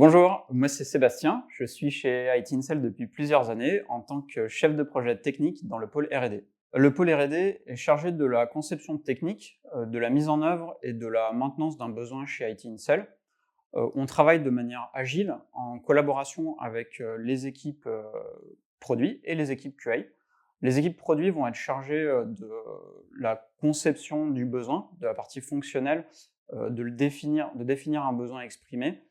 Bonjour, moi c'est Sébastien, je suis chez IT Incel depuis plusieurs années en tant que chef de projet technique dans le pôle R&D. Le pôle R&D est chargé de la conception technique, de la mise en œuvre et de la maintenance d'un besoin chez IT Incel. On travaille de manière agile en collaboration avec les équipes produits et les équipes QA. Les équipes produits vont être chargées de la conception du besoin, de la partie fonctionnelle, de définir un besoin exprimé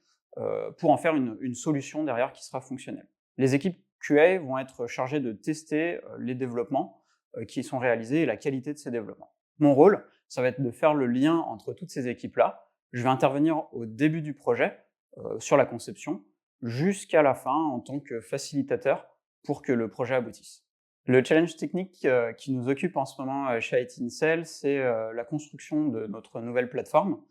pour en faire une solution derrière qui sera fonctionnelle. Les équipes QA vont être chargées de tester les développements qui sont réalisés et la qualité de ces développements. Mon rôle, ça va être de faire le lien entre toutes ces équipes-là. Je vais intervenir au début du projet, sur la conception, jusqu'à la fin en tant que facilitateur pour que le projet aboutisse. Le challenge technique qui nous occupe en ce moment chez IT Incel, c'est la construction de notre nouvelle plateforme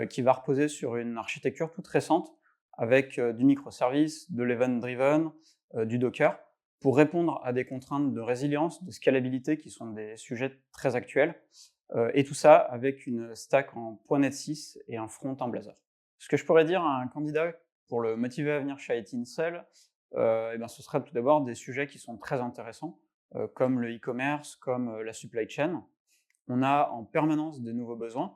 qui va reposer sur une architecture toute récente avec du microservice, de l'event-driven, du Docker, pour répondre à des contraintes de résilience, de scalabilité qui sont des sujets très actuels, et tout ça avec une stack en .NET 6 et un front en Blazor. Ce que je pourrais dire à un candidat pour le motiver à venir chez IT Incel, eh ben, ce sera tout d'abord des sujets qui sont très intéressants, comme le e-commerce, comme la supply chain. On a en permanence des nouveaux besoins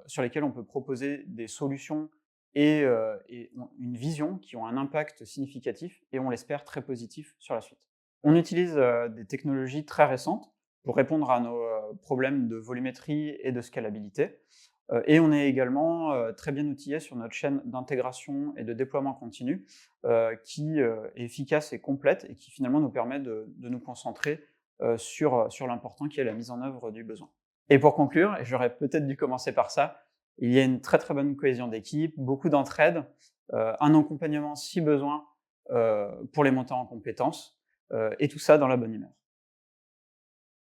sur lesquels on peut proposer des solutions et une vision qui ont un impact significatif et on l'espère très positif sur la suite. On utilise des technologies très récentes pour répondre à nos problèmes de volumétrie et de scalabilité. Et on est également très bien outillé sur notre chaîne d'intégration et de déploiement continu qui est efficace et complète et qui finalement nous permet de nous concentrer sur l'important qui est la mise en œuvre du besoin. Et pour conclure, et j'aurais peut-être dû commencer par ça, il y a une très très bonne cohésion d'équipe, beaucoup d'entraide, un accompagnement si besoin pour les montants en compétences, et tout ça dans la bonne humeur.